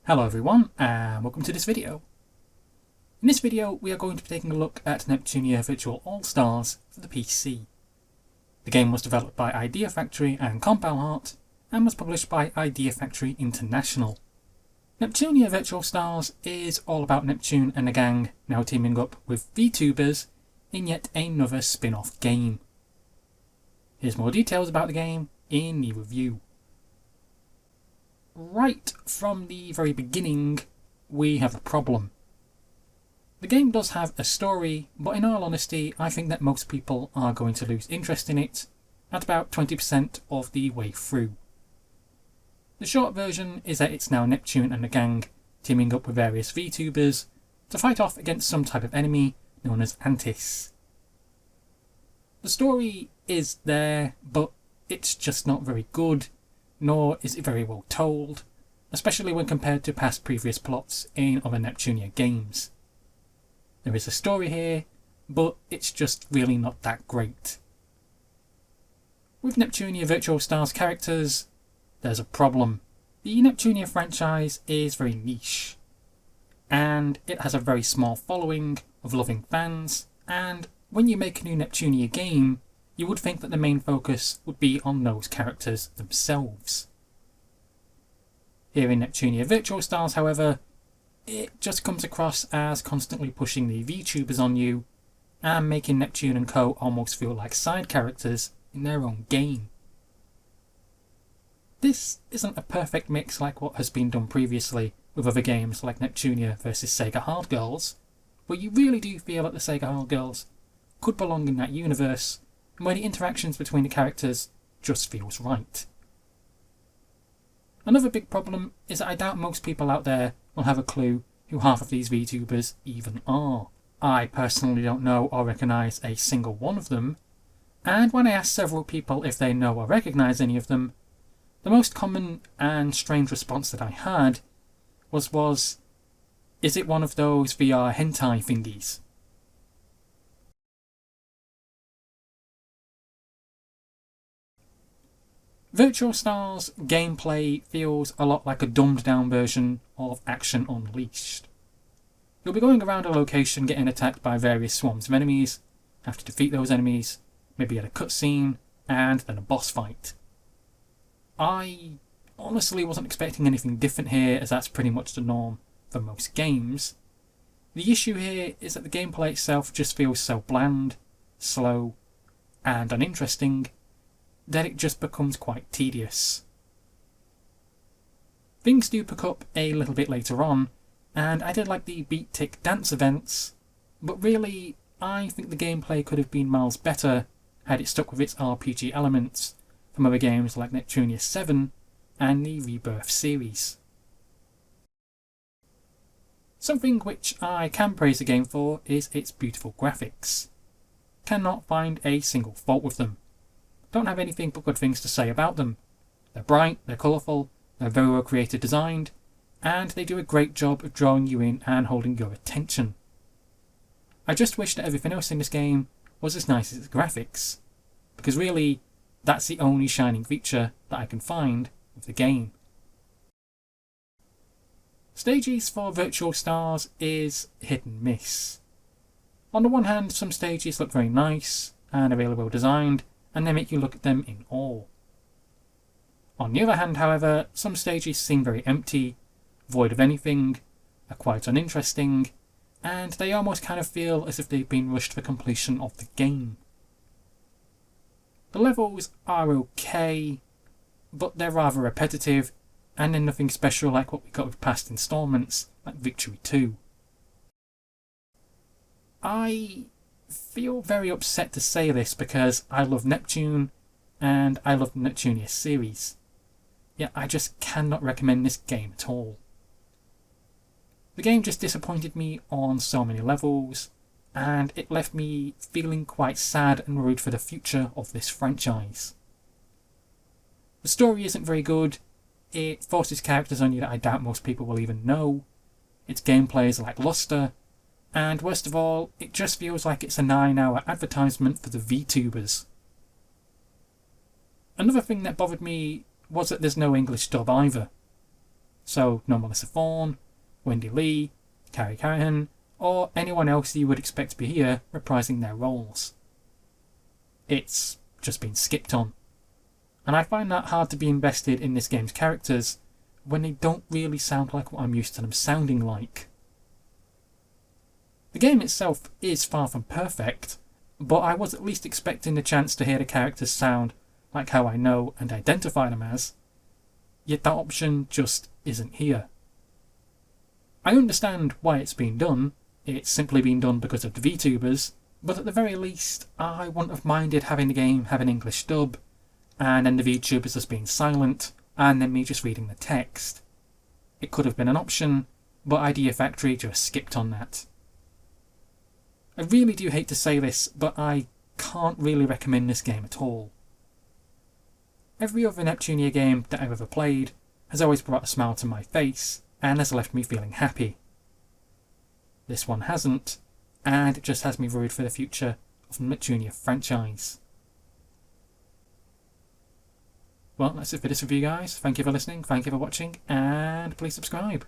Hello everyone, and welcome to this video. In this video we are going to be taking a look at Neptunia Virtual Stars for the PC. The game was developed by Idea Factory and Compile Heart, and was published by Idea Factory International. Neptunia Virtual Stars is all about Neptune and the gang now teaming up with VTubers in yet another spin-off game. Here's more details about the game in the review. Right from the very beginning, we have a problem. The game does have a story, but in all honesty, I think that most people are going to lose interest in it at about 20% of the way through. The short version is that it's now Neptune and the gang teaming up with various VTubers to fight off against some type of enemy known as Antis. The story is there, but it's just not very good, nor is it very well told, especially when compared to past previous plots in other Neptunia games. There is a story here, but it's just really not that great. With Neptunia Virtual Stars characters, there's a problem. The Neptunia franchise is very niche, and it has a very small following of loving fans, and when you make a new Neptunia game, you would think that the main focus would be on those characters themselves. Here in Neptunia Virtual Stars, however, it just comes across as constantly pushing the VTubers on you and making Neptune and co almost feel like side characters in their own game. This isn't a perfect mix like what has been done previously with other games like Neptunia vs Sega Hard Girls, where you really do feel that the Sega Hard Girls could belong in that universe, and where the interactions between the characters just feels right. Another big problem is that I doubt most people out there will have a clue who half of these VTubers even are. I personally don't know or recognise a single one of them, and when I asked several people if they know or recognise any of them, the most common and strange response that I had was, is it one of those VR hentai thingies? Virtual Stars gameplay feels a lot like a dumbed down version of Action Unleashed. You'll be going around a location getting attacked by various swarms of enemies, have to defeat those enemies, maybe get a cutscene, and then a boss fight. I honestly wasn't expecting anything different here, as that's pretty much the norm for most games. The issue here is that the gameplay itself just feels so bland, slow, and uninteresting that it just becomes quite tedious. Things do pick up a little bit later on, and I did like the beat tick dance events, but really I think the gameplay could have been miles better had it stuck with its RPG elements from other games like Neptunia 7 and the Rebirth series. Something which I can praise the game for is its beautiful graphics. Cannot find a single fault with them. Don't have anything but good things to say about them. They're bright, they're colourful, they're very well created, designed, and they do a great job of drawing you in and holding your attention. I just wish that everything else in this game was as nice as its graphics, because really, that's the only shining feature that I can find with the game. Stages for Virtual Stars is hit and miss. On the one hand, some stages look very nice and are really well designed, and they make you look at them in awe. On the other hand, however, some stages seem very empty, void of anything, are quite uninteresting, and they almost kind of feel as if they've been rushed for completion of the game. The levels are okay, but they're rather repetitive, and they're nothing special like what we got with past installments, like Victory 2. I feel very upset to say this because I love Neptune and I love the Neptunia series, yet I just cannot recommend this game at all. The game just disappointed me on so many levels, and it left me feeling quite sad and worried for the future of this franchise. The story isn't very good, it forces characters on you that I doubt most people will even know, its gameplay is lackluster, and worst of all, it just feels like it's a 9-hour advertisement for the VTubers. Another thing that bothered me was that there's no English dub either. So no Melissa Thorne, Wendy Lee, Carrie Carahan, or anyone else you would expect to be here reprising their roles. It's just been skipped on. And I find that hard to be invested in this game's characters when they don't really sound like what I'm used to them sounding like. The game itself is far from perfect, but I was at least expecting the chance to hear the characters sound like how I know and identify them as, yet that option just isn't here. I understand why it's been done. It's simply been done because of the VTubers, but at the very least I wouldn't have minded having the game have an English dub, and then the VTubers just being silent, and then me just reading the text. It could have been an option, but Idea Factory just skipped on that. I really do hate to say this, but I can't really recommend this game at all. Every other Neptunia game that I've ever played has always brought a smile to my face and has left me feeling happy. This one hasn't, and it just has me worried for the future of the Neptunia franchise. Well, that's it for this review, guys. Thank you for listening, thank you for watching, and please subscribe.